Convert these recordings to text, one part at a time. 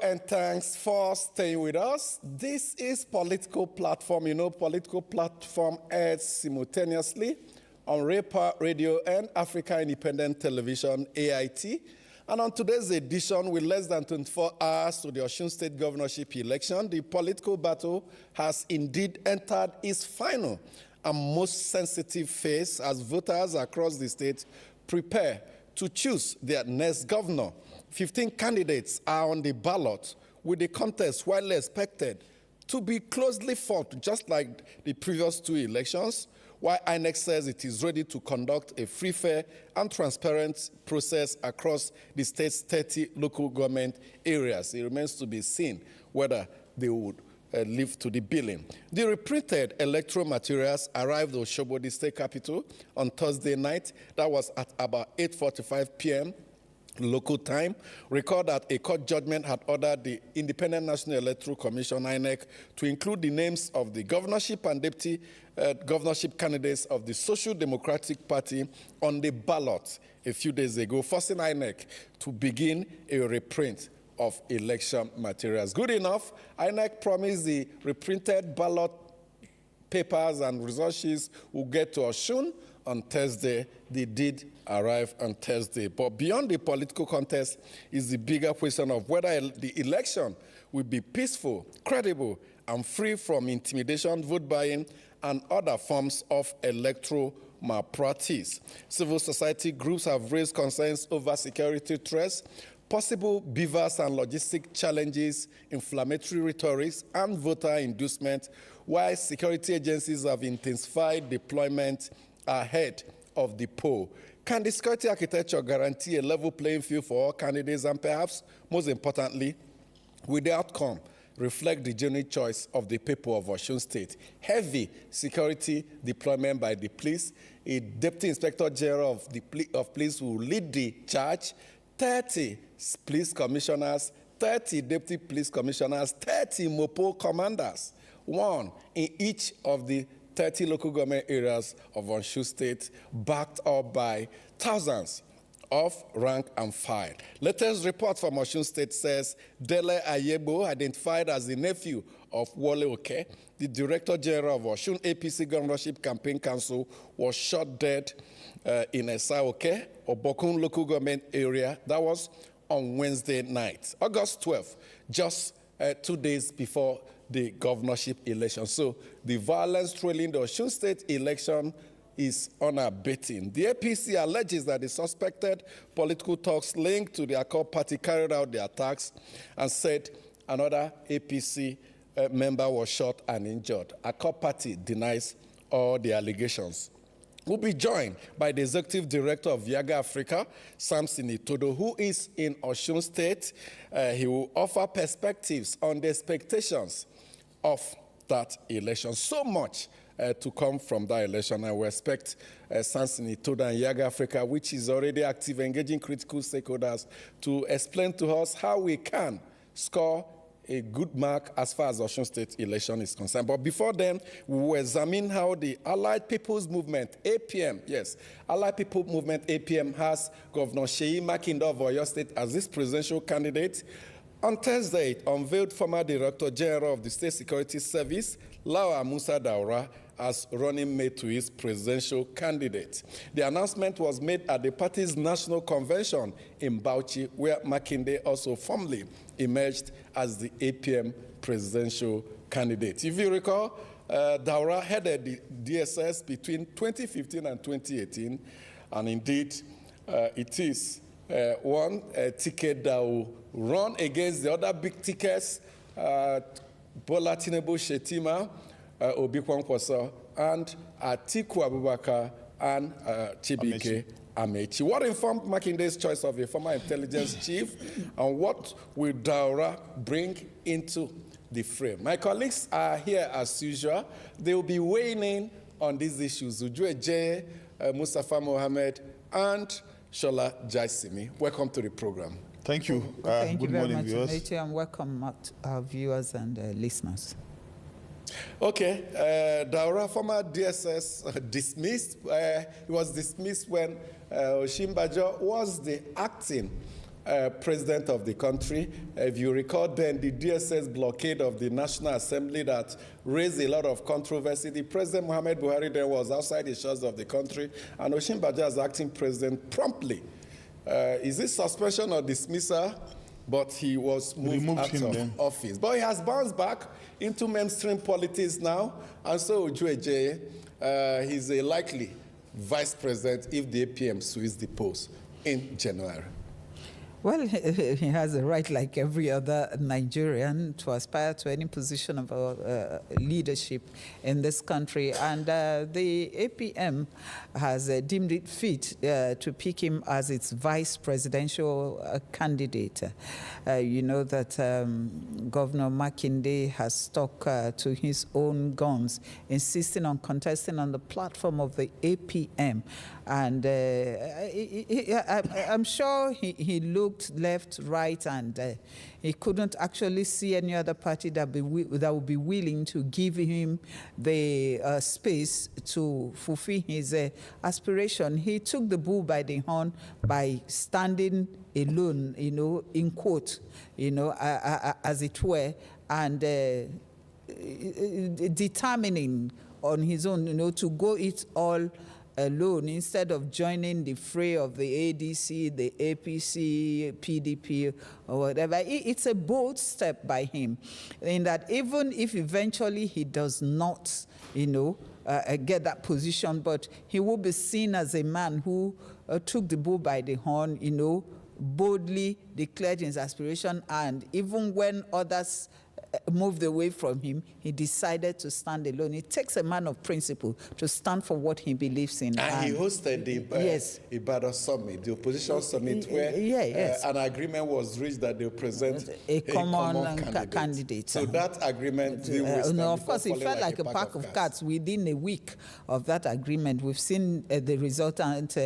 and thanks for staying with us. This is Political Platform. You know, Political Platform airs simultaneously on RAPA Radio and Africa Independent Television, AIT. And on today's edition, with less than 24 hours to the Osun State governorship election, the political battle has indeed entered its final and most sensitive phase as voters across the state prepare to choose their next governor. 15 candidates are on the ballot, with the contest widely expected to be closely fought, just like the previous two elections, while INEC says it is ready to conduct a free, fair, and transparent process across the state's 30 local government areas. It remains to be seen whether they would live to the billing. The reprinted electoral materials arrived at Osogbo, the state capital, on Thursday night. That was at about 8:45 p.m. local time. Recall that a court judgment had ordered the Independent National Electoral Commission, INEC, to include the names of the governorship and deputy governorship candidates of the Social Democratic Party on the ballot a few days ago, forcing INEC to begin a reprint of election materials. Good enough, INEC promised the reprinted ballot papers and result sheets will get to Osun on Thursday. They did arrive on Thursday. But beyond the political contest is the bigger question of whether the election will be peaceful, credible, and free from intimidation, vote buying, and other forms of electoral malpractice. Civil society groups have raised concerns over security threats, possible beavers and logistic challenges, inflammatory rhetorics, and voter inducement, while security agencies have intensified deployment ahead of the poll. Can the security architecture guarantee a level playing field for all candidates, and perhaps, most importantly, will the outcome reflect the genuine choice of the people of Osun State? Heavy security deployment by the police, a Deputy Inspector General of Police will lead the charge, 30 police commissioners, 30 deputy police commissioners, 30 MOPO commanders, one in each of the 30 local government areas of Osun State, backed up by thousands of rank and file. Latest report from Osun State says Dele Ayebo, identified as the nephew of Wole Oke, the Director General of Osun APC Governorship Campaign Council, was shot dead in Esa Oke, Obokun local government area. That was on Wednesday night, August 12th, just 2 days before the governorship election. So the violence trailing the Osun State election is unabating. The APC alleges that the suspected political talks linked to the Accord party carried out the attacks and said another APC member was shot and injured. Accord party denies all the allegations. We'll be joined by the Executive Director of Viaga Africa, Samson Itodo, who is in Osun State. He will offer perspectives on the expectations of that election. So much to come from that election. I will expect Samson Itodo and Viaga Africa, which is already active, engaging critical stakeholders, to explain to us how we can score a good mark as far as Osun State election is concerned. But before then, we will examine how the Allied People's Movement, APM, yes, Allied People Movement, APM, has Governor Seyi Makinde of Oyo State as its presidential candidate. On Thursday, it unveiled former Director General of the State Security Service, Lawa Musa Daura, as running mate to his presidential candidate. The announcement was made at the party's national convention in Bauchi, where Makinde also formally emerged as the APM presidential candidate. If you recall, Daura headed the DSS between 2015 and 2018, and indeed, it is one ticket that will run against the other big tickets, Bola Tinubu Shetima, Obi Kwankwaso, and Atiku Abubakar, and Chibike Amechi. What informed Makinde's choice of a former intelligence chief, and what will Daura bring into the frame? My colleagues are here as usual. They will be weighing in on these issues. Ujue J, Mustafa Mohammed, and Shola Jaisimi. Welcome to the program. Thank you. Thank you very morning, much, viewers. Nature, and welcome our viewers and listeners. Okay, Daura, former DSS, dismissed. He was dismissed when Oshimbajo was the acting president of the country. If you recall then, the DSS blockade of the National Assembly that raised a lot of controversy. The President Muhammad Buhari then was outside the shores of the country, and Osinbajo as acting president promptly. Is it suspension or dismissal? But he was moved out of office. But he has bounced back into mainstream politics now, and so Ojueje, he's a likely vice president if the APM sweeps the post in January. Well, he has a right, like every other Nigerian, to aspire to any position of leadership in this country. And the APM has deemed it fit to pick him as its vice presidential candidate. You know that Governor Makinde has stuck to his own guns, insisting on contesting on the platform of the APM. And I'm sure he looked left, right, and he couldn't actually see any other party that would be willing to give him the space to fulfill his aspiration. He took the bull by the horn by standing alone, you know, in quote, you know, as it were, and determining on his own, you know, to go it all alone instead of joining the fray of the ADC, the APC, PDP, or whatever. It's a bold step by him in that even if eventually he does not, you know, get that position, but he will be seen as a man who took the bull by the horn, you know, boldly declared his aspiration, and even when others moved away from him, he decided to stand alone. It takes a man of principle to stand for what he believes in. And he hosted the Ibadan summit, the opposition summit, where an agreement was reached that they'll present a common candidate. So that agreement no, of course, it felt like a pack of cards. Within a week of that agreement, we've seen the resultant,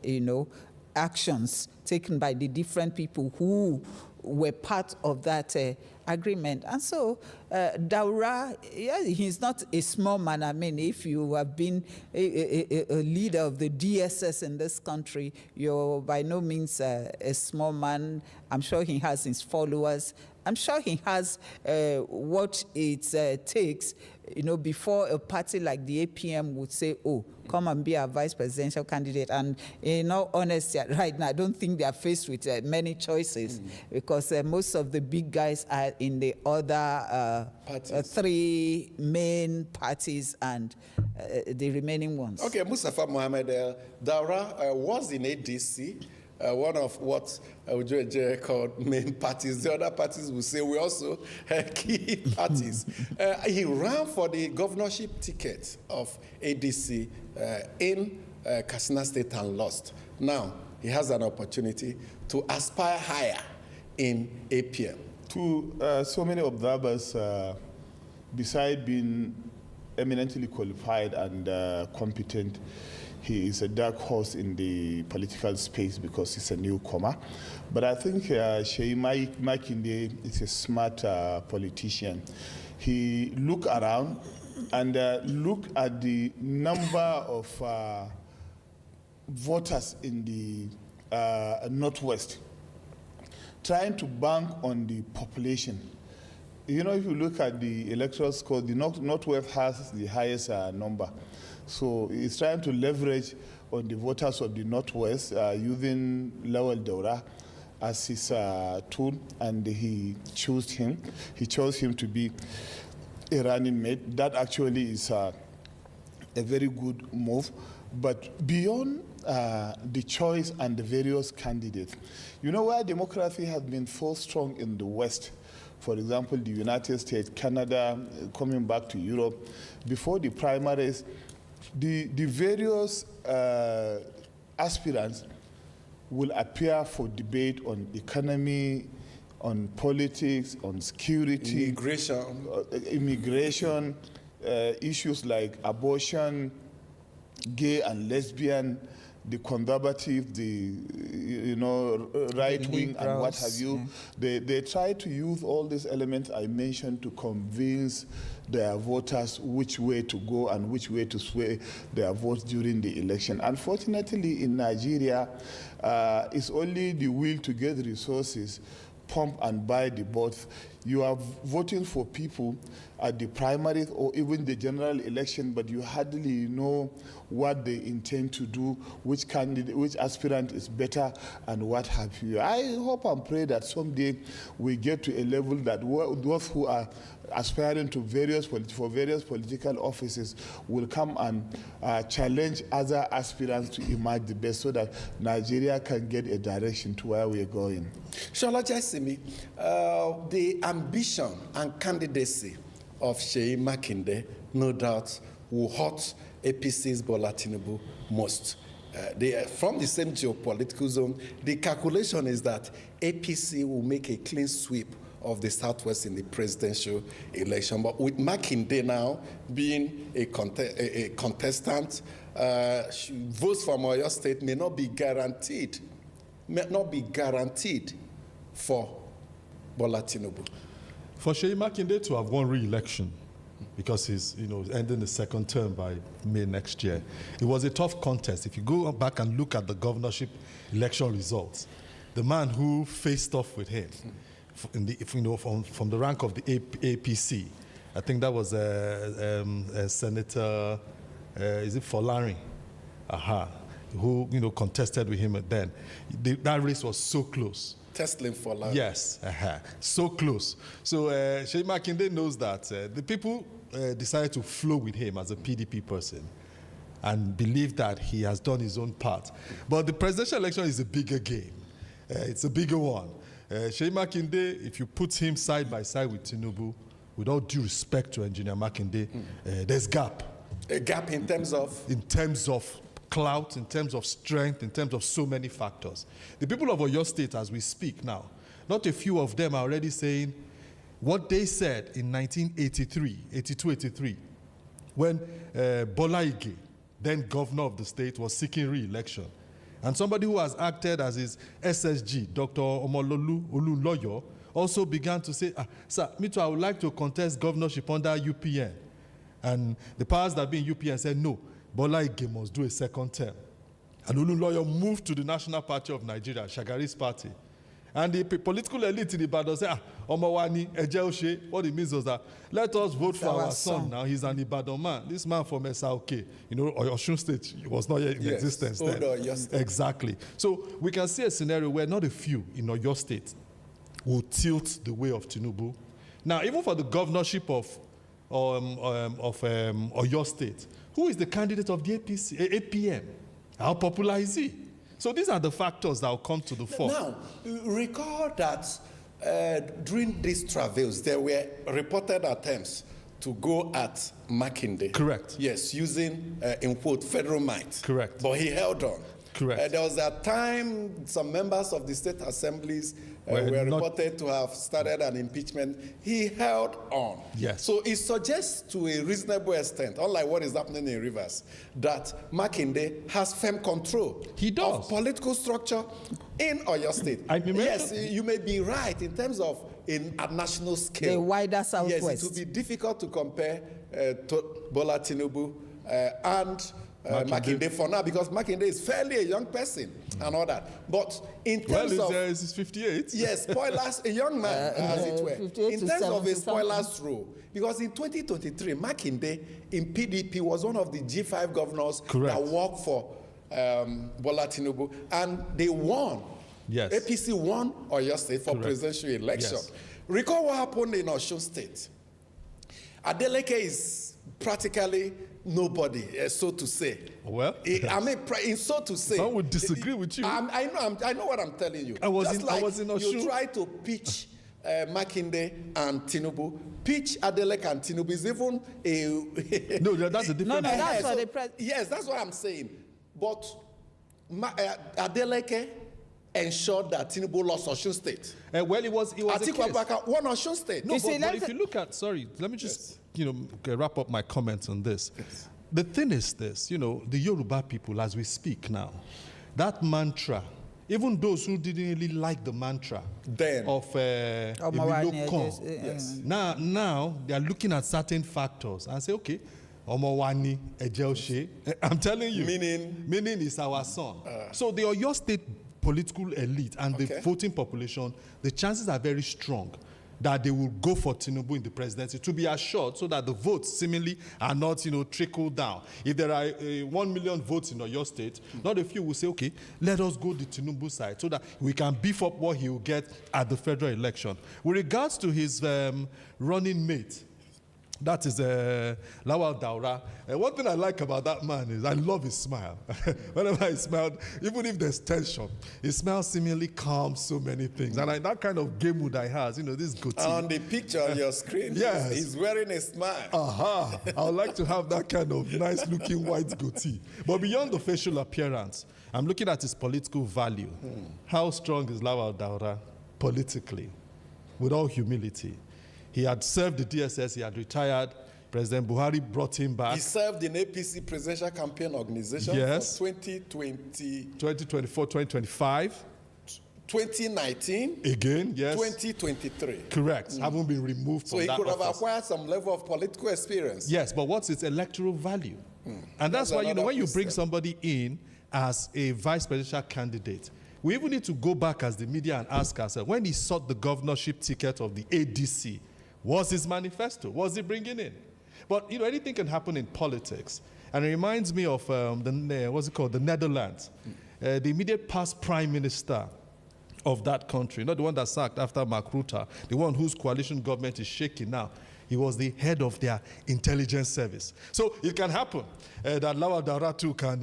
you know, actions taken by the different people who were part of that agreement. And so Daura, he's not a small man. I mean, if you have been a leader of the DSS in this country, you're by no means a small man. I'm sure he has his followers. I'm sure he has what it takes, you know, before a party like the APM would say, oh, come and be our vice presidential candidate. And in all honesty, right now, I don't think they are faced with many choices because most of the big guys are in the other three main parties and the remaining ones. Okay, Mustafa Mohammed, Daura was in ADC. One of what Ojueje called main parties. The other parties will say we also key parties. He ran for the governorship ticket of ADC in Katsina State and lost. Now, he has an opportunity to aspire higher in APM. To so many observers, beside being eminently qualified and competent, he is a dark horse in the political space because he's a newcomer. But I think Sheyi Makinde is a smart politician. He looked around and looked at the number of voters in the Northwest, trying to bank on the population. You know, if you look at the electoral score, the Northwest has the highest number. So he's trying to leverage on the voters of the Northwest using Lawal Daura as his tool, and he chose him. He chose him to be a running mate. That actually is a very good move. But beyond the choice and the various candidates, you know where democracy has been so strong in the West, for example, the United States, Canada, coming back to Europe, before the primaries, the various aspirants will appear for debate on economy, on politics, on security, immigration, issues like abortion, gay and lesbian the conservative, the right wing, and what have you. They try to use all these elements I mentioned to convince their voters which way to go and which way to sway their votes during the election. Unfortunately, in Nigeria, it's only the will to get resources, pump and buy the votes. You are voting for people at the primaries or even the general election, but you hardly know what they intend to do, which candidate, which aspirant is better, and what have you. I hope and pray that someday we get to a level that those who are aspiring to various political offices will come and challenge other aspirants to emerge the best, so that Nigeria can get a direction to where we are going. Shola Jaisimi, the ambition and candidacy of Seyi Makinde, no doubt, will hurt APC's Bola Tinubu most. They are from the same geopolitical zone. The calculation is that APC will make a clean sweep of the Southwest in the presidential election. But with Makinde now being a contestant, votes from Oyo State may not be guaranteed for Bola Tinubu. For Seyi Makinde to have won re-election, because he's ending the second term by May next year, it was a tough contest. If you go back and look at the governorship election results, the man who faced off with him, from the rank of the APC, I think that was Senator, is it Folari? Who contested with him then. That race was so close. Testing for life. Yes, so close. So Seyi Makinde knows that the people decided to flow with him as a PDP person and believe that he has done his own part. But the presidential election is a bigger game. It's a bigger one. Seyi Makinde, if you put him side by side with Tinubu, with all due respect to Engineer Makinde, there's gap. A gap in terms of? In terms of clout, in terms of strength, in terms of so many factors. The people of Oyo State, as we speak now, not a few of them are already saying what they said in 1982-83, when Bola Ige, then governor of the state, was seeking re-election. And somebody who has acted as his SSG, Dr. Omololu Olunloyo, also began to say, sir, me too, I would like to contest governorship under UPN. And the powers that be in UPN said, no, Bola Ige must do a second term. And Olunloyo moved to the National Party of Nigeria, Shagari's party. And the political elite in Ibadan said, Omowani, Ejeoshe, what it means was that, let us vote for our son now. He's an Ibadan man. This man from SRK, Osun State was not yet in existence then. Exactly. So we can see a scenario where not a few in Oyo State will tilt the way of Tinubu. Now, even for the governorship of Oyo State, who is the candidate of the APM? How popular is he? So these are the factors that will come to the fore. Now, recall that during these travails, there were reported attempts to go at Makinde. Correct. Yes, using, in quote, federal might. Correct. But he held on. Correct. There was a time some members of the state assemblies were reported to have started an impeachment. He held on. Yes. So it suggests to a reasonable extent, unlike what is happening in Rivers, that Makinde has firm control of political structure in Oyo State. Yes, you may be right in terms of a national scale. The wider Southwest. Yes, it would be difficult to compare Bola Tinubu and Makinde for now, because Makinde is fairly a young person and all that. But in terms of... he's 58. Yes, spoilers, a young man, as it were. In terms of a spoilers role, because in 2023, Makinde in PDP was one of the G5 governors that worked for Bola Tinubu, and they won. Yes. APC won Oyo State for presidential election. Yes. Recall what happened in Osun State. Adeleke is practically nobody, so to say. Well, I mean, so to say. Some would disagree with you. I know what I'm telling you. I was in Osun. You try to pitch Makinde and Tinubu. Pitch Adeleke and Tinubu is even a... No, that's a different... No, that's what yes, that's what I'm saying. But Adeleke ensured that Tinubu lost Osun State. Well, it was Atiku Abubakar won Osun State. No, but if you look at... Sorry, let me just... wrap up my comments on this. Yes. the thing is this, the Yoruba people, as we speak now, that mantra, even those who didn't really like the mantra then of Emilio Kon, yes. now they are looking at certain factors and say, okay, Omowani, Ejeoshe, I'm telling you, meaning is our son. So the Oyo State political elite and the voting population, the chances are very strong that they will go for Tinubu in the presidency, to be assured, so that the votes seemingly are not, trickled down. If there are 1 million votes in Oyo State, not a few will say, okay, let us go the Tinubu side, so that we can beef up what he will get at the federal election. With regards to his running mate, that is Lawal Daura. One thing I like about that man is I love his smile. Whenever he smiles, even if there's tension, his smile seemingly calms so many things. And that kind of game mood I has, this goatee. On the picture on your screen, yes. he's wearing a smile. I would like to have that kind of nice-looking white goatee. But beyond the facial appearance, I'm looking at his political value. How strong is Lawal Daura politically? With all humility. He had served the DSS, he had retired. President Buhari brought him back. He served in APC Presidential Campaign Organization for 2020, 2024, 2025. 2019. Again, yes. 2023. Correct. Haven't been removed from that So he could have office. acquired some level of political experience. Yes, but what's its electoral value? And that's why, when you bring somebody in as a vice presidential candidate, we even need to go back as the media and ask ourselves, when he sought the governorship ticket of the ADC, was his manifesto? Was he bringing in? But, anything can happen in politics. And it reminds me of, the Netherlands. The immediate past prime minister of that country, not the one that sacked after Mark Rutte, the one whose coalition government is shaking now. He was the head of their intelligence service. So it can happen that Lawal Daura too can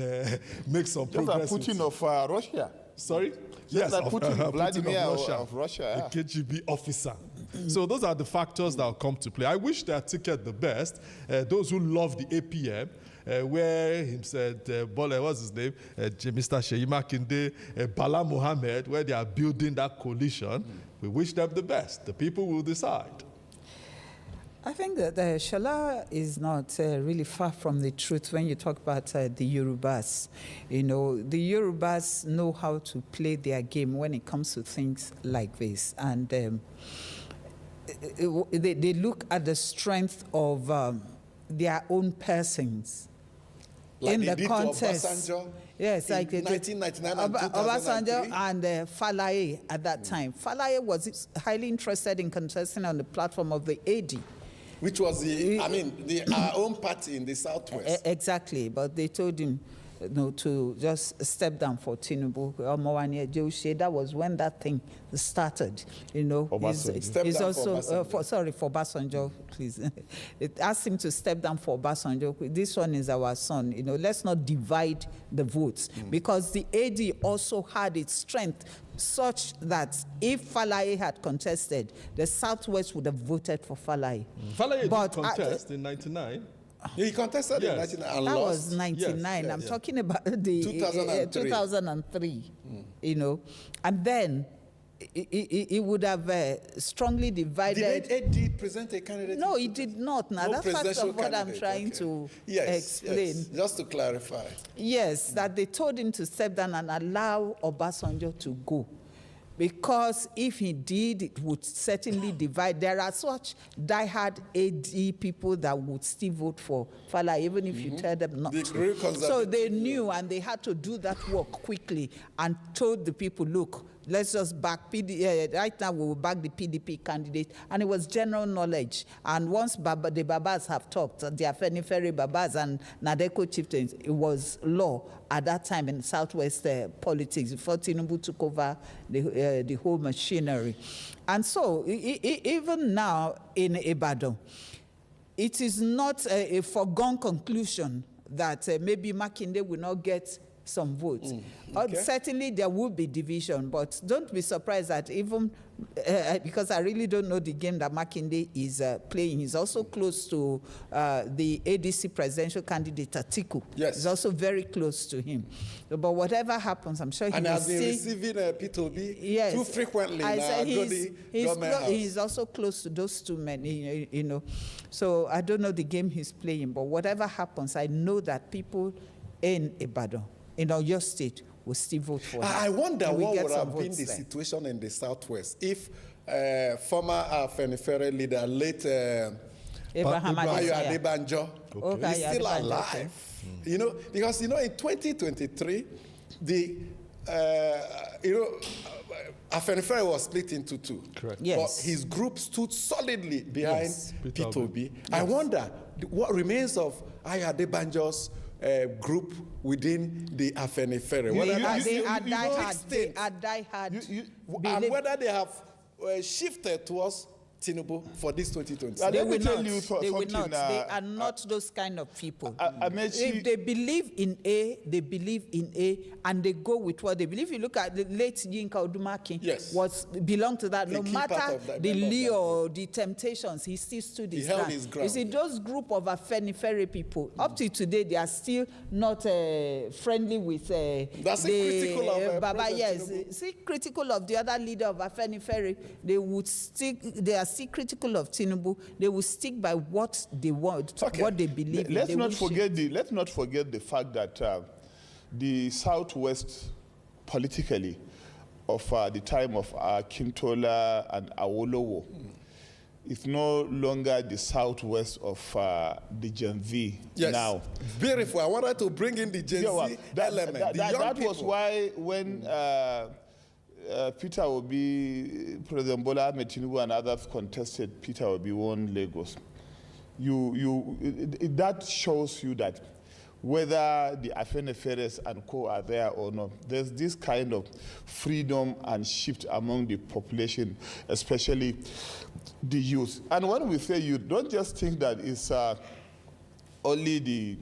make some progress. Just like Putin of Russia. Sorry? Yes, like Putin, Vladimir of Russia, a KGB officer. So those are the factors that will come to play. I wish their ticket the best. Those who love the APM, where himself, what's his name, Mr. Sheyi Makinde, Bala Mohammed, where they are building that coalition, we wish them the best. The people will decide. I think that Shola is not really far from the truth when you talk about the Yorubas. The Yorubas know how to play their game when it comes to things like this. And they look at the strength of their own persons. Like in they the did contest. To Obasanjo Yes, like 1999 and 2003. Obasanjo and Falaye at that time. Falaye was highly interested in contesting on the platform of the AD. Which was our own party in the Southwest. Exactly, but they told him to just step down for Tinubu. That was when that thing started. He's also for Obasanjo, please. It asked him to step down for Obasanjo. This one is our son. Let's not divide the votes because the AD also had its strength such that if Falaye had contested, the Southwest would have voted for Falaye. Falaye did contest in 99. He contested in 99 and that lost. Was 99. Yes, I'm talking about the 2003. And then it would have strongly divided. Did AD present a candidate? No, it did not. Now, that's part of what I'm trying to explain. Yes, just to clarify. Yes, that they told him to step down and allow Obasanjo to go. Because if he did, it would certainly divide. There are such diehard AD people that would still vote for Falaye, even if you tell them not to. So they knew, and they had to do that work quickly and told the people, look, let's just back right now we will back the PDP candidate. And it was general knowledge. And once the Babas have talked, the Afenifere Babas and Nadeko chieftains, it was law at that time in Southwest politics before Tinubu took over the whole machinery. And so even now in Ibadan, it is not a foregone conclusion that maybe Makinde will not get some votes. Okay. Certainly there will be division, but don't be surprised that even, because I really don't know the game that Makinde is playing, he's also close to the ADC presidential candidate Atiku. Yes. He's also very close to him. But whatever happens, I'm sure he will has been see. receiving P2B Yes. too frequently. I said House. he's also close to those two men, you know. So I don't know the game he's playing, but whatever happens, I know that people in Ibadan, in your state, will still vote for him. I wonder And we what get would some have been votes the there. situation in the Southwest if former Afenifere leader, late Abraham Ayo Adesoya. Adebanjo, Okay, is still Adebanjo, alive. You know, because in 2023, the Afenifere was split into two. Correct. Yes. But his group stood solidly behind Yes, P2B. I wonder what remains of Ayo Adebanjo's group within the Afenifere. They are diehard. And whether they have shifted towards Tinubu for this 2020. They Let me will tell not. you They will something. not. They are not those kind of people. Amechi- If they believe in A, they believe in A, and they go with what they believe. If you look at the late Yinka Odumaki, Yes. belonged to that. A No key part matter of that, the member of that lure or the temptations, he still stood his He held ground. his ground. You see, those group of Afenifere people, up to today, they are still not friendly with That's critical of Baba. President Yes, Tinubu. see, critical of the other leader of Afenifere. They are still critical of Tinubu. They will stick by what they want, Okay. what they believe in. Let's They not will forget the fact that the Southwest politically of the time of Akintola and Awolowo is no longer the Southwest of the Gen Z Yes. now. Beautiful. I wanted to bring in the Gen Z Yeah, well, element. The young that people. was why when Peter Obi, President Bola Ahmed Tinubu and others contested, Peter Obi won Lagos. That shows you that whether the Afeniferes and co are there or not, there's this kind of freedom and shift among the population, especially the youth. And when we say youth, don't just think that it's only the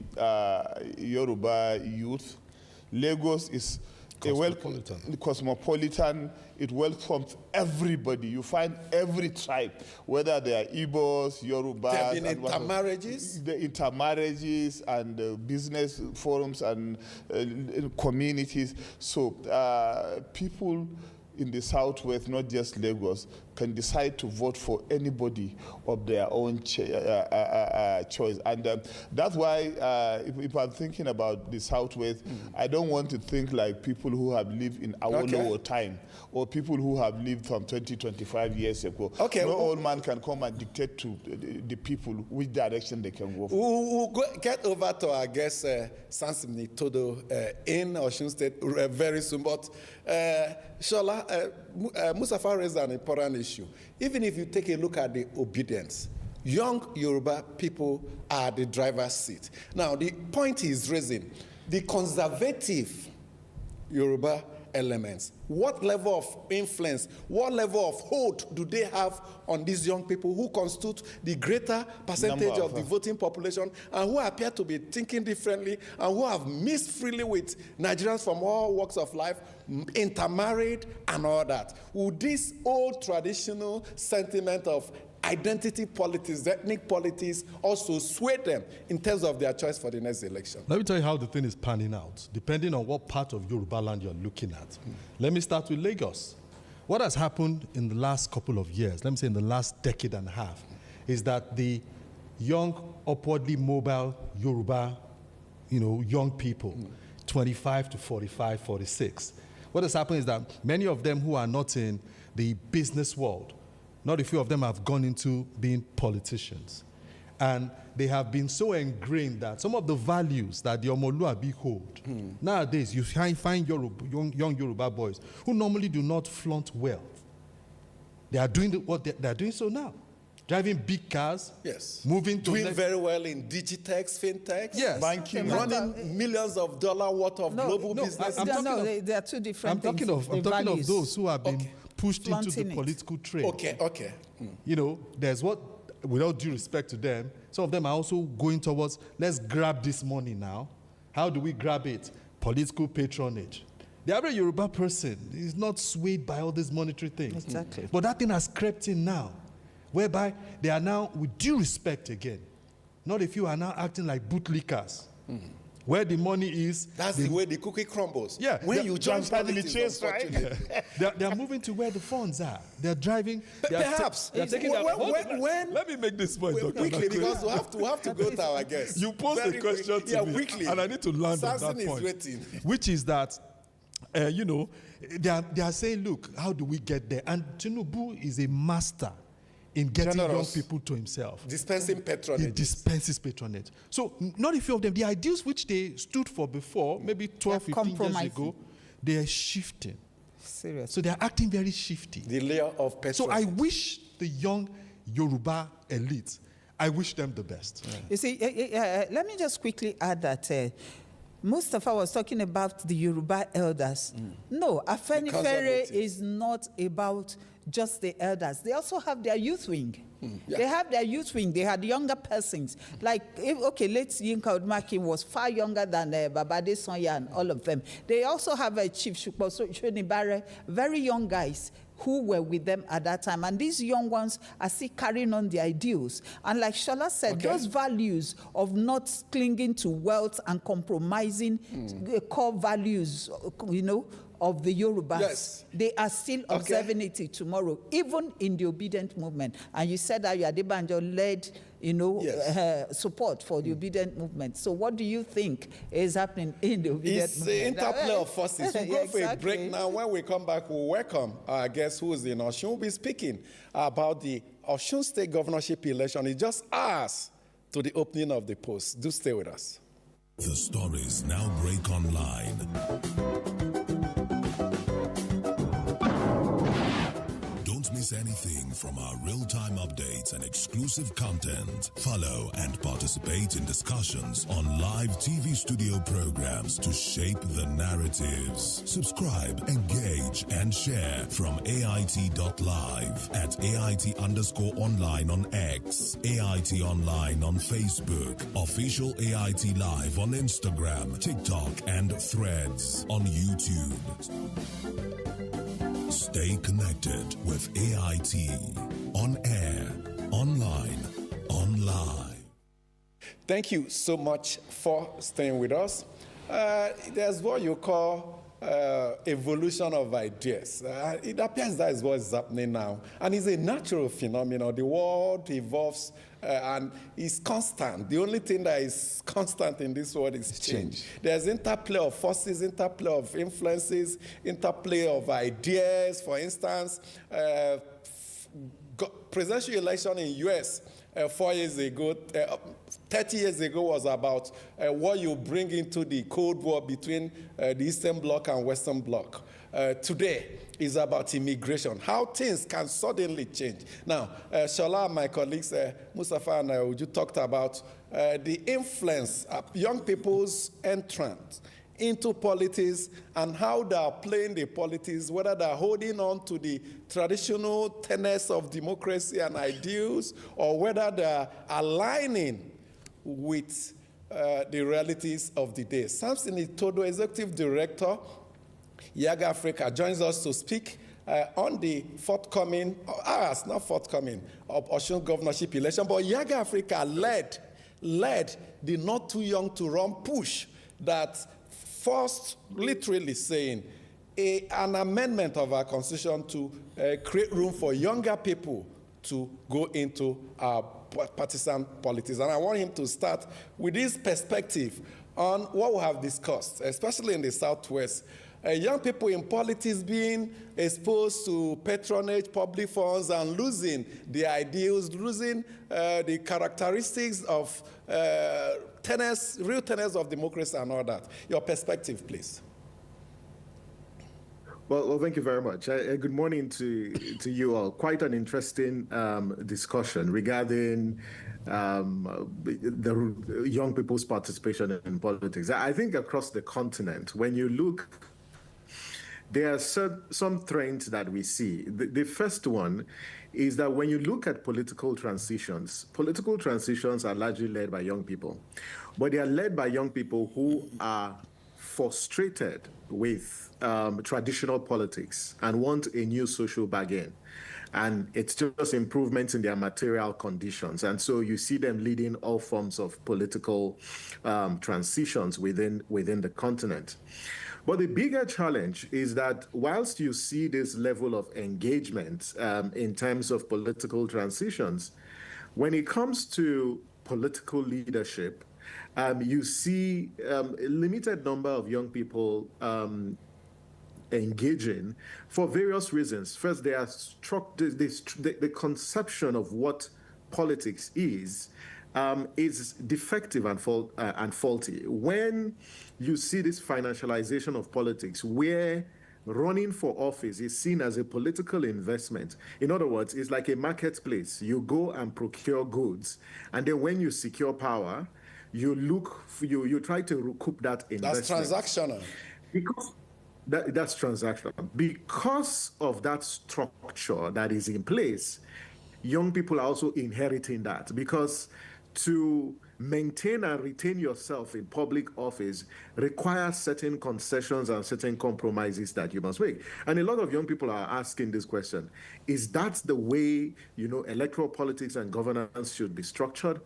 Yoruba youth. Lagos is cosmopolitan. It welcomes everybody. You find every tribe, whether they are Igbos, Yorubas. There have been intermarriages. The intermarriages and business forums and communities. So people in the Southwest, not just Lagos, can decide to vote for anybody of their own choice. And that's why if I'm thinking about the Southwest, I don't want to think like people who have lived in Awolowo time or people who have lived from 20, 25 years ago. Okay. No old man can come and dictate to the people which direction they can go for. We'll get over to our guest, Sansimni Todo, in Osun State very soon. But Shola, Mustafa raised an important issue. Even if you take a look at the obedience, young Yoruba people are the driver's seat. Now, the point he's raising, the conservative Yoruba elements, what level of influence, what level of hold do they have on these young people who constitute the greater percentage of the voting population and who appear to be thinking differently and who have mixed freely with Nigerians from all walks of life, intermarried and all that? Would this old traditional sentiment of identity politics, ethnic politics, also sway them in terms of their choice for the next election? Let me tell you how the thing is panning out, depending on what part of Yoruba land you're looking at. Let me start with Lagos. What has happened in the last couple of years, let me say in the last decade and a half, is that the young, upwardly mobile Yoruba, young people, 25 to 45, 46, what has happened is that many of them who are not in the business world, not a few of them have gone into being politicians. And they have been so ingrained that some of the values that the Omoluabi hold, nowadays you find young Yoruba boys who normally do not flaunt wealth. They are doing what they are doing so now. Driving big cars, Yes. moving to doing very well in digitex, fintechs, Yes. Banking, running millions of dollars worth of global business. They are two different I'm things. talking of those who have been pushed into Flaunting the it. political trade. Okay. There's what, without due respect to them, some of them are also going towards, let's grab this money now. How do we grab it? political patronage. The average Yoruba person is not swayed by all these monetary things. Exactly. But that thing has crept in now, whereby they are now, with due respect again, not if you are now acting like bootlickers. Where the money is. That's the way the cookie crumbles. Yeah. When you jump family chase, right? They are moving to where the funds are. They're driving. Perhaps. They're taking their when, let me make this point, Dr. quickly, Nakwe. because we have to go to our guests. You posed the question to me, quickly. and I need to land Samson on that point. is waiting. Which is that, they are saying, look, how do we get there? And Tinubu is a master in getting Generous. young people to himself. Dispensing patronage. He dispenses patronage. So not a few of them, the ideals which they stood for before, maybe 12, 15 years ago, they are shifting. Seriously. So they are acting very shifty. The layer of patronage. So I wish the young Yoruba elite, I wish them the best. Yeah. You see, let me just quickly add that Mustafa was talking about the Yoruba elders. No, Afenifere is not about just the elders. They also have their youth wing. Yeah. They have their youth wing. They had younger persons. Like, late Yinka Odumaki was far younger than Babade Sonya and all of them. They also have a Chief Shonibare, very young guys who were with them at that time. And these young ones are still carrying on the ideals. And like Shola said, those values of not clinging to wealth and compromising core values, of the Yorubas, they are still observing it till tomorrow, even in the obedient movement. And you said that Adebanjo led, support for the obedient movement. So what do you think is happening in the obedient movement? It's the interplay of forces. We'll go for a break now. When we come back, we'll welcome our guest who is in Osun. We'll be speaking about the Osun State governorship election. It's just hours to the opening of the polls. Do stay with us. The stories now break online. Don't miss anything from our real-time updates and exclusive content. Follow and participate in discussions on live TV studio programs to shape the narratives. Subscribe, engage, and share from AIT.live at AIT_online on X, AIT Online on Facebook, Official AIT Live on Instagram, TikTok, and Threads on YouTube. Stay connected with AIT. On air, online, online. Thank you so much for staying with us. There's what you call evolution of ideas. It appears that is what is happening now. And it's a natural phenomenon. The world evolves and is constant. The only thing that is constant in this world is change. There's interplay of forces, interplay of influences, interplay of ideas. For instance, presidential election in U.S. 4 years ago, 30 years ago was about what you bring into the Cold War between the Eastern Bloc and Western Bloc. Today is about immigration, how things can suddenly change. Now, Shola and my colleagues, Mustafa and Uju, talked about the influence of young people's entrance into politics and how they are playing the politics, whether they are holding on to the traditional tenets of democracy and ideals, or whether they are aligning with the realities of the day. Samson Itodo, Executive Director, YAG Africa, joins us to speak on the forthcoming, of Osun governorship election. But YAG Africa led the not too young to run push that first literally saying an amendment of our constitution to create room for younger people to go into partisan politics. And I want him to start with this perspective on what we have discussed, especially in the Southwest. Young people in politics being exposed to patronage, public funds, and losing the ideals, losing the characteristics of real tenets of democracy and all that. Your perspective, please. Well, thank you very much. Good morning to you all. Quite an interesting discussion regarding the young people's participation in politics. I think across the continent, when you look, there are some trends that we see. The first one is that when you look at political transitions are largely led by young people. But they are led by young people who are frustrated with traditional politics and want a new social bargain. And it's just improvements in their material conditions. And so you see them leading all forms of political transitions within the continent. But the bigger challenge is that whilst you see this level of engagement in terms of political transitions, when it comes to political leadership, you see a limited number of young people engaging for various reasons. First, they are struck, the conception of what politics is defective and faulty. When you see this financialization of politics, where running for office is seen as a political investment. In other words, it's like a marketplace. You go and procure goods, and then when you secure power, you try to recoup that investment. That's transactional. Because that's transactional. Because of that structure that is in place, young people are also inheriting that, because to maintain and retain yourself in public office requires certain concessions and certain compromises that you must make. And a lot of young people are asking this question: is that the way, electoral politics and governance should be structured?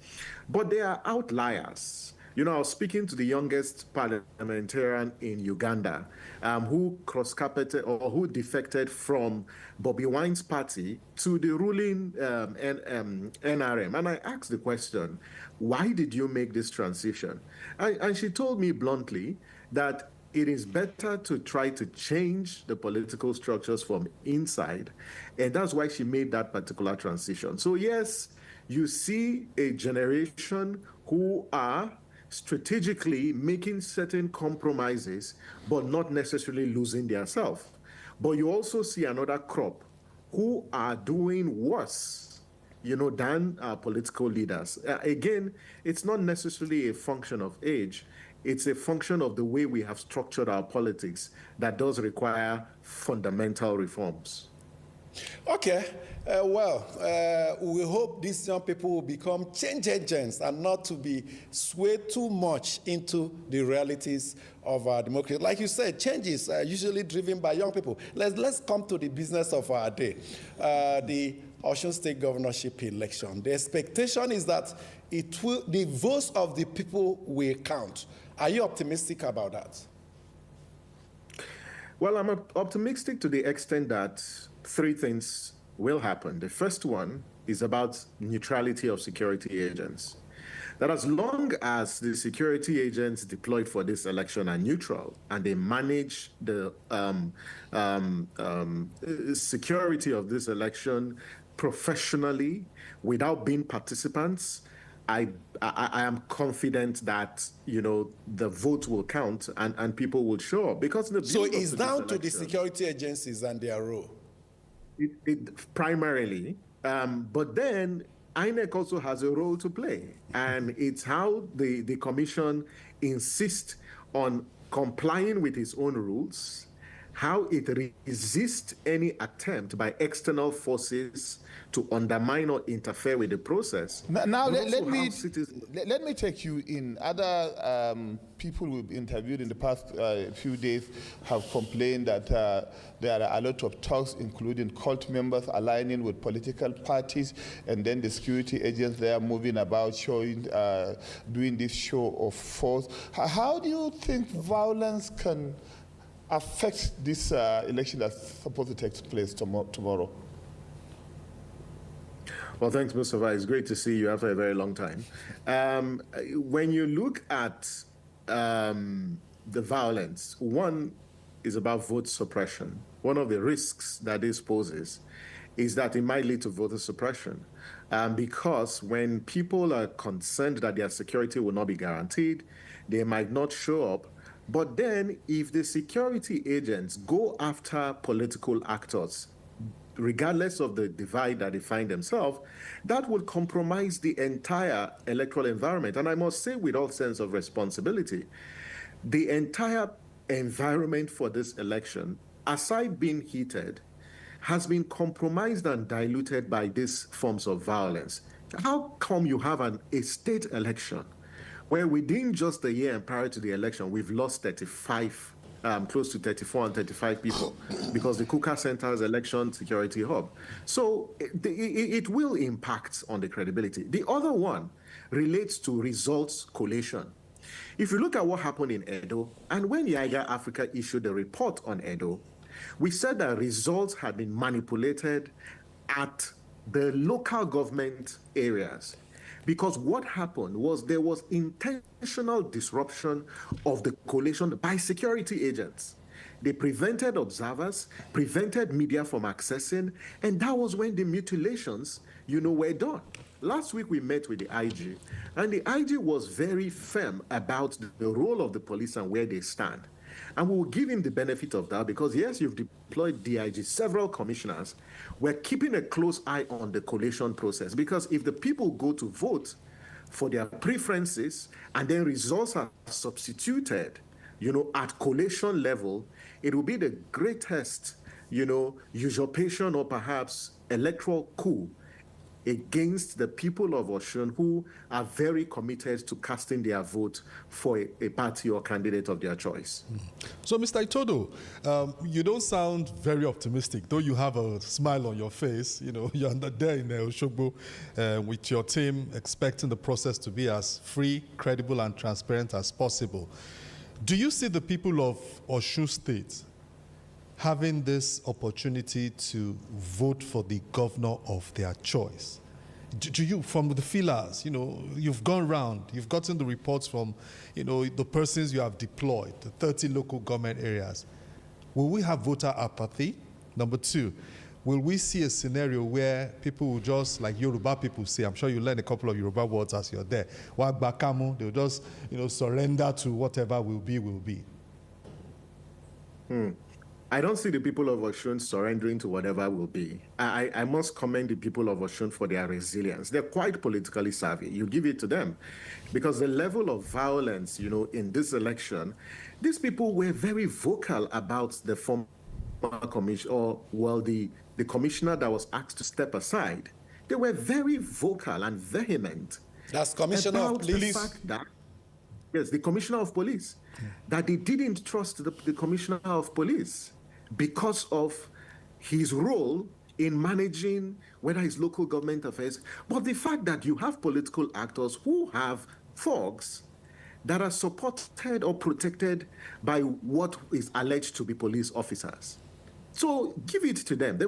But there are outliers. I was speaking to the youngest parliamentarian in Uganda who cross-carpeted or who defected from Bobby Wine's party to the ruling NRM. And I asked the question, why did you make this transition? And she told me bluntly that it is better to try to change the political structures from inside. And that's why she made that particular transition. So yes, you see a generation who are strategically making certain compromises, but not necessarily losing their self. But you also see another crop who are doing worse, than political leaders. Again, it's not necessarily a function of age. It's a function of the way we have structured our politics that does require fundamental reforms. Okay, we hope these young people will become change agents and not to be swayed too much into the realities of our democracy. Like you said, changes are usually driven by young people. Let's come to the business of our day, the Osun State governorship election. The expectation is that the votes of the people will count. Are you optimistic about that? Well, I'm optimistic to the extent that three things will happen. The first one is about neutrality of security agents. That as long as the security agents deployed for this election are neutral and they manage the security of this election professionally without being participants, I am confident that the vote will count and people will show up, because so it's down to the security agencies and their role. Primarily, but then INEC also has a role to play, and it's how the commission insists on complying with its own rules, how it resists any attempt by external forces to undermine or interfere with the process. Now let me take you in. Other people we've interviewed in the past few days have complained that there are a lot of talks, including cult members aligning with political parties, and then the security agents there moving about, doing this show of force. How do you think violence can affect this election that's supposed to take place tomorrow? Well, thanks, Mustafa. It's great to see you after a very long time. When you look at the violence, one is about vote suppression. One of the risks that this poses is that it might lead to voter suppression. Because when people are concerned that their security will not be guaranteed, they might not show up. But then if the security agents go after political actors, regardless of the divide that they find themselves, that would compromise the entire electoral environment. And I must say, with all sense of responsibility, the entire environment for this election, aside being heated, has been compromised and diluted by these forms of violence. How come you have a state election where within just a year and prior to the election, we've lost 35, close to 34 and 35 people because the Kuka Center's election security hub. So it will impact on the credibility. The other one relates to results collation. If you look at what happened in Edo, and when Yiga Africa issued a report on Edo, we said that results had been manipulated at the local government areas. Because what happened was there was intentional disruption of the collation by security agents. They prevented observers, prevented media from accessing, and that was when the mutilations, were done. Last week we met with the IG, and the IG was very firm about the role of the police and where they stand. And we will give him the benefit of that because, yes, you've deployed DIG, several commissioners. We're keeping a close eye on the collation process because if the people go to vote for their preferences and then results are substituted, at collation level, it will be the greatest, usurpation or perhaps electoral coup against the people of Osun who are very committed to casting their vote for a party or candidate of their choice. So, Mr. Itodo, you don't sound very optimistic, though you have a smile on your face. You're there in Oshogbo with your team expecting the process to be as free, credible, and transparent as possible. Do you see the people of Osun State having this opportunity to vote for the governor of their choice? Do you, from the feelers, you've gone round, you've gotten the reports from, the persons you have deployed, the 30 local government areas. Will we have voter apathy? Number two, will we see a scenario where people will just, like Yoruba people say, I'm sure you learn a couple of Yoruba words as you're there, they'll just, surrender to whatever will be, will be? I don't see the people of Osun surrendering to whatever will be. I must commend the people of Osun for their resilience. They're quite politically savvy. You give it to them. Because the level of violence, in this election, these people were very vocal about the former commissioner, the commissioner that was asked to step aside. They were very vocal and vehement. That's Commissioner of Police. The fact that, yes, the Commissioner of Police, that they didn't trust the Commissioner of Police because of his role in managing whether it's local government affairs, but the fact that you have political actors who have thugs that are supported or protected by what is alleged to be police officers. So give it to them. They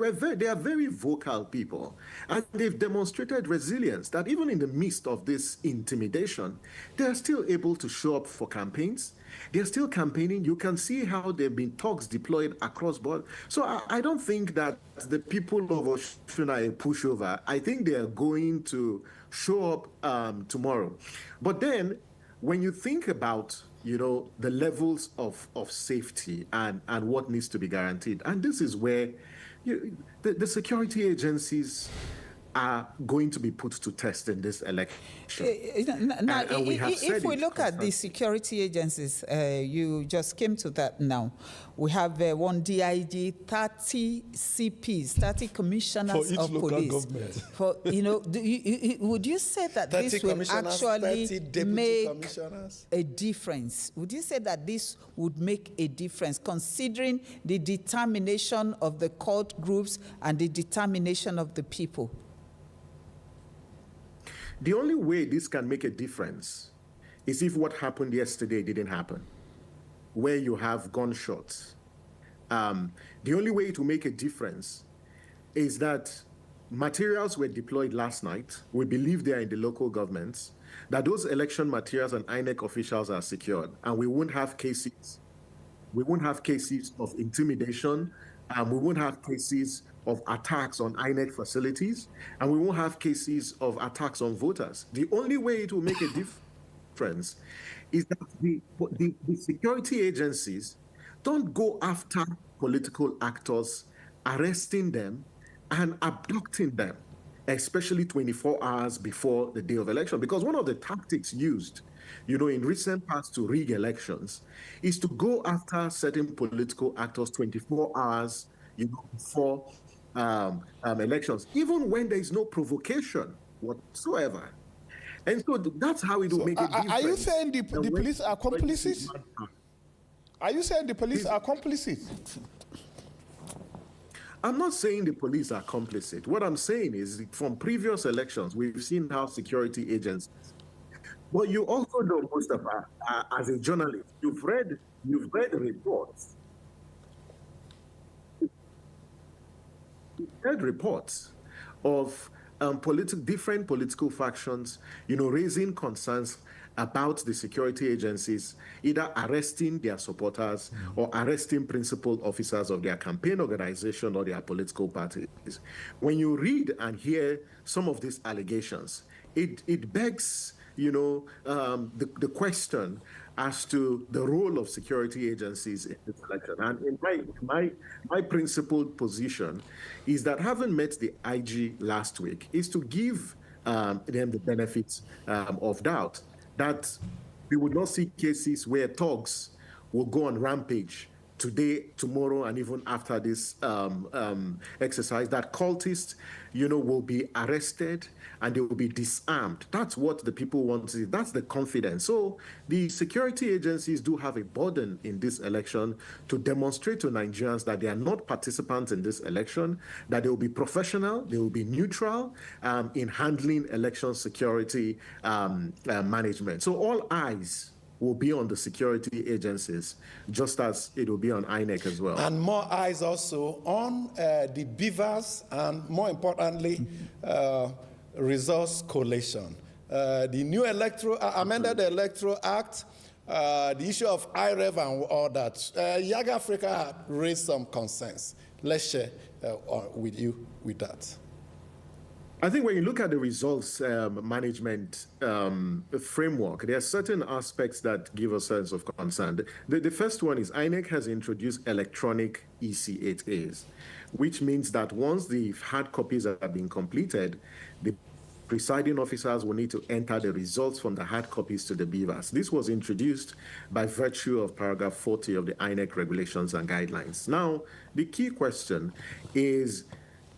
are very vocal people, and they've demonstrated resilience that even in the midst of this intimidation, they are still able to show up for campaigns. They're still campaigning. You can see how there have been talks deployed across board. So I don't think that the people of Osun are a pushover. I think they are going to show up tomorrow. But then when you think about the levels of safety and what needs to be guaranteed. And this is where the security agencies are going to be put to test in this election. Now, if we look at the security agencies, you just came to that now. We have one DIG, 30 CPs, 30 commissioners for each of local police. Government. For, would you say that this will actually make a difference? Would you say that this would make a difference, considering the determination of the court groups and the determination of the people? The only way this can make a difference is if what happened yesterday didn't happen, where you have gunshots. The only way it will make a difference is that materials were deployed last night. We believe they are in the local governments, that those election materials and INEC officials are secured, and we won't have cases. We won't have cases of intimidation. We won't have cases of attacks on INEC facilities, and we won't have cases of attacks on voters. The only way it will make a difference is that the security agencies don't go after political actors, arresting them and abducting them, especially 24 hours before the day of election. Because one of the tactics used, in recent past to rig elections is to go after certain political actors 24 hours, before elections, even when there is no provocation whatsoever. And so that's how it will make a difference. Are you saying the police are complicit? Are you saying the police are complicit? I'm not saying the police are complicit. What I'm saying is from previous elections, we've seen how security agents. But you also know, Mustafa, as a journalist, you've read reports. You've read reports of different political factions, raising concerns about the security agencies, either arresting their supporters or arresting principal officers of their campaign organization or their political parties. When you read and hear some of these allegations, it begs, the question as to the role of security agencies in this election. And in my principled position is that having met the IG last week is to give them the benefits of doubt, that we would not see cases where thugs will go on rampage today, tomorrow, and even after this exercise, that cultists, will be arrested and they will be disarmed. That's what the people want to see. That's the confidence. So the security agencies do have a burden in this election to demonstrate to Nigerians that they are not participants in this election, that they will be professional, they will be neutral in handling election security management. So all eyes will be on the security agencies, just as it will be on INEC as well. And more eyes also on the beavers, and more importantly, resource collation. The new amended Electoral Act, the issue of IREV and all that. Young Africa raised some concerns. Let's share with you with that. I think when you look at the results management framework, there are certain aspects that give a sense of concern. The first one is INEC has introduced electronic EC8As, which means that once the hard copies have been completed, the presiding officers will need to enter the results from the hard copies to the beavers. This was introduced by virtue of paragraph 40 of the INEC regulations and guidelines. Now, the key question is,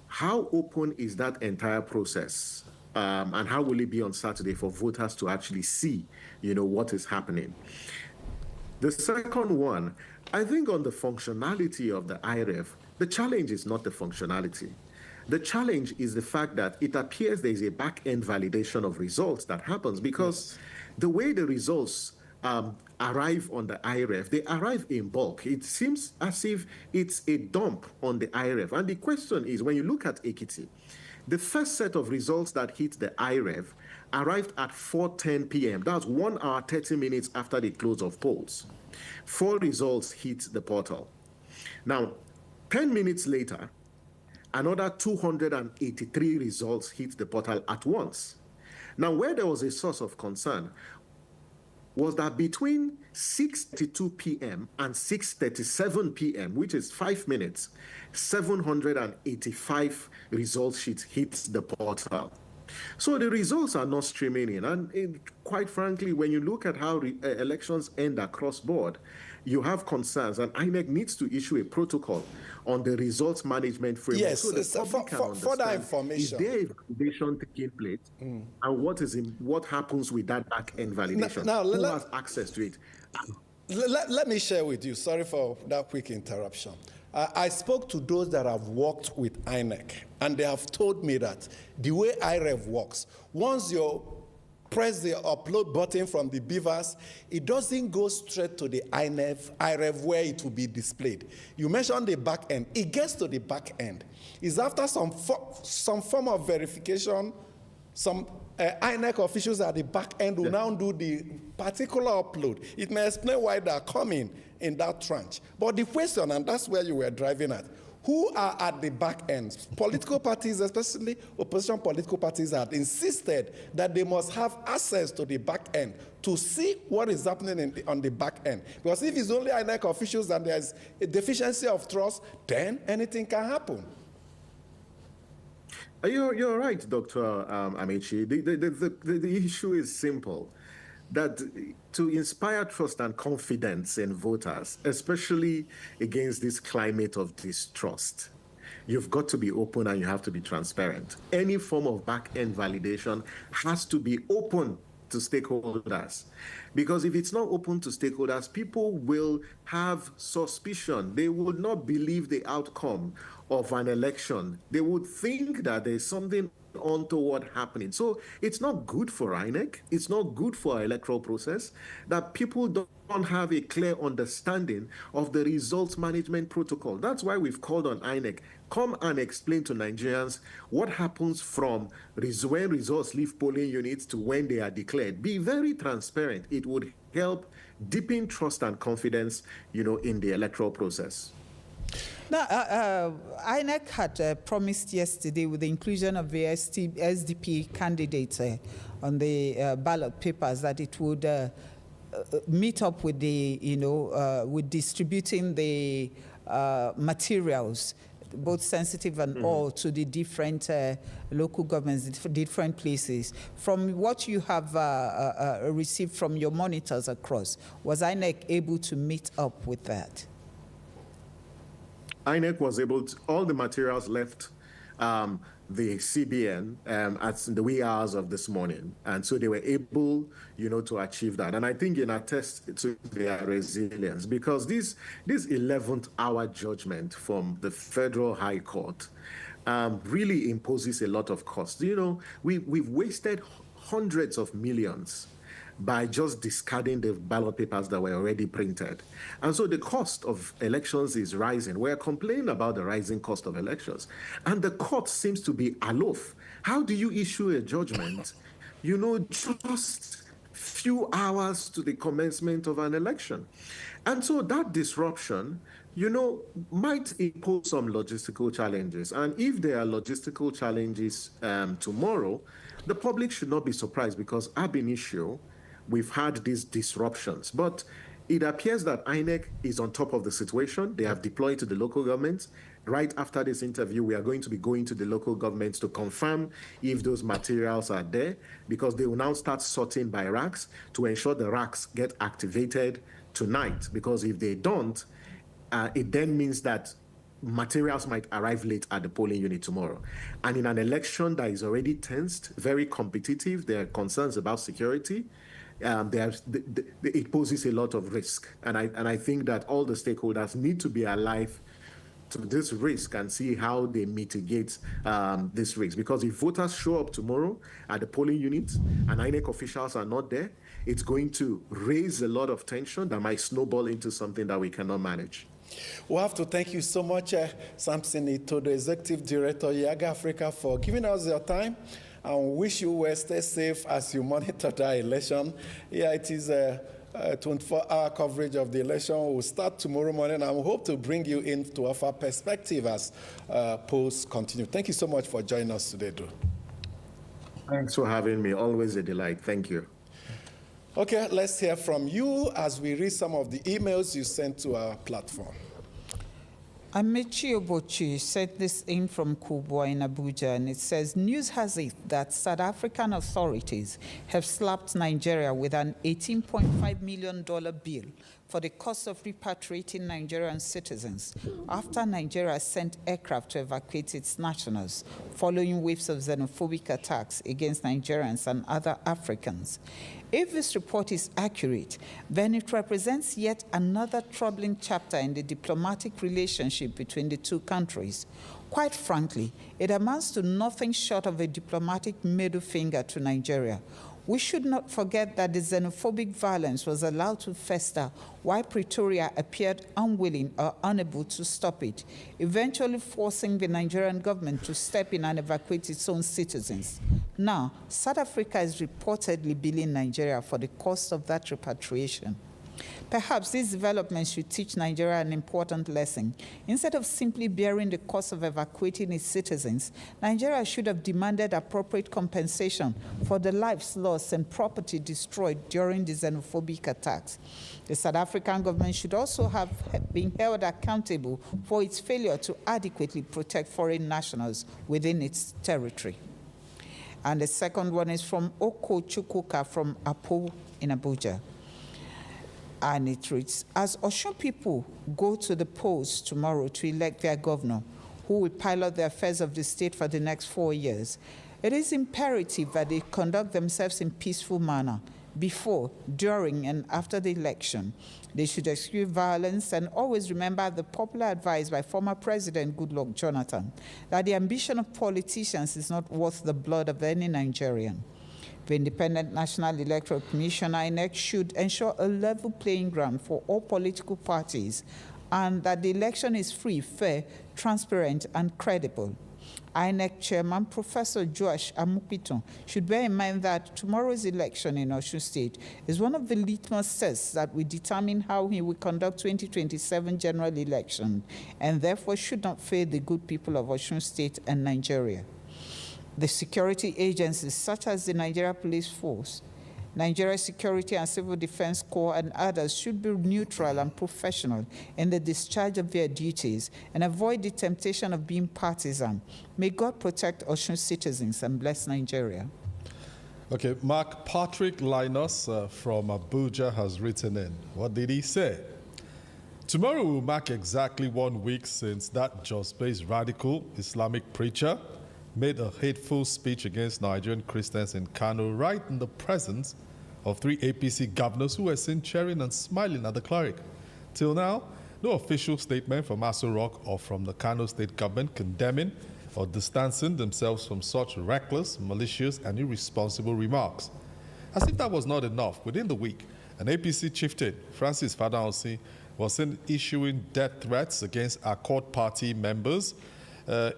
how open is that entire process? And how will it be on Saturday for voters to actually see, what is happening? The second one, I think on the functionality of the IREF, the challenge is not the functionality. The challenge is the fact that it appears there is a back-end validation of results that happens, because the way the results arrive on the IREF, they arrive in bulk. It seems as if it's a dump on the IREF. And the question is, when you look at Ekiti, the first set of results that hit the IREF arrived at 4:10 p.m. That's 1 hour, 30 minutes after the close of polls. 4 results hit the portal. Now, 10 minutes later, another 283 results hit the portal at once. Now, where there was a source of concern was that between 6:32 p.m. and 6:37 p.m., which is 5 minutes, 785 result sheets hit the portal. So the results are not streaming in. And quite frankly, when you look at how elections end across board, you have concerns, and INEC needs to issue a protocol on the results management framework. Yes, so the public can for that understand, information. is there a validation taking place, and what happens with that back-end validation? Who has access to it? Let me share with you, sorry for that quick interruption. I spoke to those that have worked with INEC, and they have told me that the way IREV works, once you press the upload button from the beavers, it doesn't go straight to the IREV where it will be displayed. You mentioned the back end. It gets to the back end. It's after some form of verification, some INEC officials at the back end will now do the particular upload. It may explain why they're coming in that tranche. But the question, and that's where you were driving at, who are at the back end? Political parties, especially opposition political parties, have insisted that they must have access to the back end to see what is happening on the back end. Because if it's only INEC officials and there's a deficiency of trust, then anything can happen. You're right, Dr. Amici. The issue is simple, that to inspire trust and confidence in voters, especially against this climate of distrust, you've got to be open and you have to be transparent. Any form of back-end validation has to be open to stakeholders. Because if it's not open to stakeholders, people will have suspicion. They would not believe the outcome of an election. They would think that there's something untoward happening. So it's not good for INEC. It's not good for our electoral process that people don't have a clear understanding of the results management protocol. That's why we've called on INEC. Come and explain to Nigerians what happens from when results leave polling units to when they are declared. Be very transparent. It would help deepen trust and confidence, in the electoral process. Now, INEC had promised yesterday with the inclusion of the SDP candidates on the ballot papers that it would meet up with the, with distributing the materials, both sensitive and all, to the different local governments, different places. From what you have received from your monitors across, was INEC able to meet up with that? INEC was able to, all the materials left the CBN at the wee hours of this morning. And so they were able, to achieve that. And I think it attests to their resilience, because this 11th hour judgment from the Federal High Court really imposes a lot of cost. We've wasted hundreds of millions by just discarding the ballot papers that were already printed. And so the cost of elections is rising. We're complaining about the rising cost of elections. And the court seems to be aloof. How do you issue a judgment, just few hours to the commencement of an election? And so that disruption, might impose some logistical challenges. And if there are logistical challenges tomorrow, the public should not be surprised, because ab initio, we've had these disruptions. But it appears that INEC is on top of the situation. They have deployed to the local governments. Right after this interview, we are going to be going to the local governments to confirm if those materials are there, because they will now start sorting by racks to ensure the racks get activated tonight. Because if they don't, it then means that materials might arrive late at the polling unit tomorrow. And in an election that is already tensed, very competitive, there are concerns about security. It poses a lot of risk. And I think that all the stakeholders need to be alive to this risk and see how they mitigate this risk. Because if voters show up tomorrow at the polling unit and INEC officials are not there, it's going to raise a lot of tension that might snowball into something that we cannot manage. We have to thank you so much, Samson Ito, the Executive Director, YAGA Africa, for giving us your time. And wish you well, stay safe as you monitor the election. Yeah, it is a 24-hour coverage of the election. We'll start tomorrow morning, and we hope to bring you in to offer perspective as polls continue. Thank you so much for joining us today, Drew. Thanks for having me. Always a delight. Thank you. Okay, let's hear from you as we read some of the emails you sent to our platform. Amechi Obochi sent this in from Kubwa in Abuja, and it says, news has it that South African authorities have slapped Nigeria with an $18.5 million bill for the cost of repatriating Nigerian citizens after Nigeria sent aircraft to evacuate its nationals following waves of xenophobic attacks against Nigerians and other Africans. If this report is accurate, then it represents yet another troubling chapter in the diplomatic relationship between the two countries. Quite frankly, it amounts to nothing short of a diplomatic middle finger to Nigeria. We should not forget that the xenophobic violence was allowed to fester while Pretoria appeared unwilling or unable to stop it, eventually forcing the Nigerian government to step in and evacuate its own citizens. Now, South Africa is reportedly billing Nigeria for the cost of that repatriation. Perhaps these developments should teach Nigeria an important lesson. Instead of simply bearing the cost of evacuating its citizens, Nigeria should have demanded appropriate compensation for the lives lost and property destroyed during the xenophobic attacks. The South African government should also have been held accountable for its failure to adequately protect foreign nationals within its territory. And the second one is from Oko Chukwuka from Apo in Abuja. And it reads, as Osun people go to the polls tomorrow to elect their governor, who will pilot the affairs of the state for the next 4 years. It is imperative that they conduct themselves in peaceful manner before, during, and after the election. They should eschew violence and always remember the popular advice by former President Goodluck Jonathan that the ambition of politicians is not worth the blood of any Nigerian. The Independent National Electoral Commission, INEC, should ensure a level playing ground for all political parties and that the election is free, fair, transparent, and credible. INEC Chairman Professor Joash Amupiton should bear in mind that tomorrow's election in Osun State is one of the litmus tests that will determine how he will conduct 2027 general election, and therefore should not fail the good people of Osun State and Nigeria. The security agencies such as the Nigeria Police Force, Nigeria Security and Civil Defense Corps, and others should be neutral and professional in the discharge of their duties and avoid the temptation of being partisan. May God protect Osun citizens and bless Nigeria. Okay, Mark Patrick Linus from Abuja has written in. What did he say? Tomorrow will mark exactly 1 week since that Jos-based radical Islamic preacher made a hateful speech against Nigerian Christians in Kano right in the presence of 3 APC governors who were seen cheering and smiling at the cleric. Till now, no official statement from Aso Rock or from the Kano state government condemning or distancing themselves from such reckless, malicious, and irresponsible remarks. As if that was not enough, within the week, an APC chieftain, Francis Fadaosi, was seen issuing death threats against Accord Party members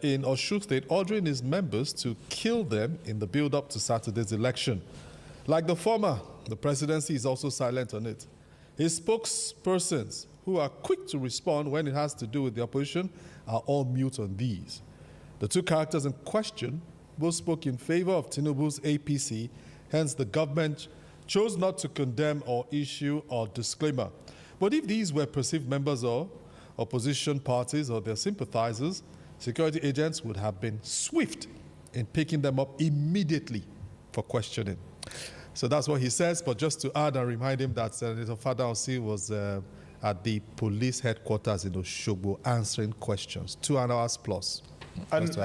in Osun State, ordering his members to kill them in the build-up to Saturday's election. Like the former, the presidency is also silent on it. His spokespersons, who are quick to respond when it has to do with the opposition, are all mute on these. The 2 characters in question both spoke in favor of Tinubu's APC, hence the government chose not to condemn or issue a disclaimer. But if these were perceived members of opposition parties or their sympathizers, security agents would have been swift in picking them up immediately for questioning. So that's what he says, but just to add and remind him that Senator Fadaosi was at the police headquarters in Osogbo answering questions, 2 hours plus. And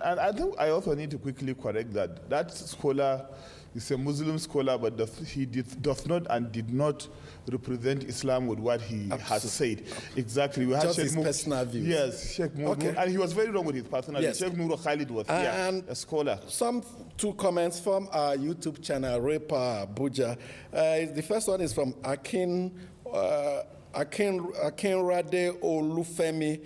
I think I also need to quickly correct that scholar is a Muslim scholar, but he does not and did not represent Islam with what he has said. Exactly. We had just Sheikh his personal views. Yes, Sheikh Okay. and he was very wrong with his personal views. Sheikh Nuro Khalid was here, a scholar. Some 2 comments from our YouTube channel, Repa Abuja. The first one is from Akinrade Olufemi.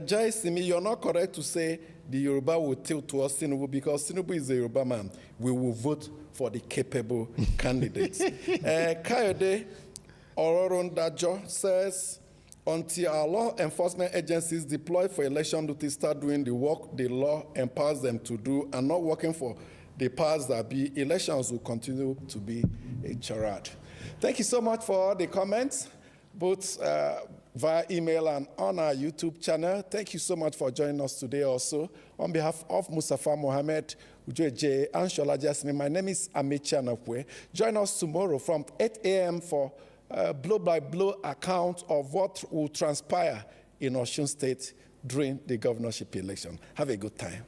Jai Simi, you're not correct to say the Yoruba will tilt towards Tinubu because Tinubu is a Yoruba man. We will vote for the capable candidates. Kayode Ororondajo says, until our law enforcement agencies deployed for election duty start doing the work the law empowers them to do and not working for the powers that be, elections will continue to be a charade. Thank you so much for all the comments, both via email and on our YouTube channel. Thank you so much for joining us today also. On behalf of Mustafa Mohammed, Ujoje, and Shola Jasmine, my name is Amechi Anapwe. Join us tomorrow from 8 a.m. for a blow-by-blow account of what will transpire in Osun State during the governorship election. Have a good time.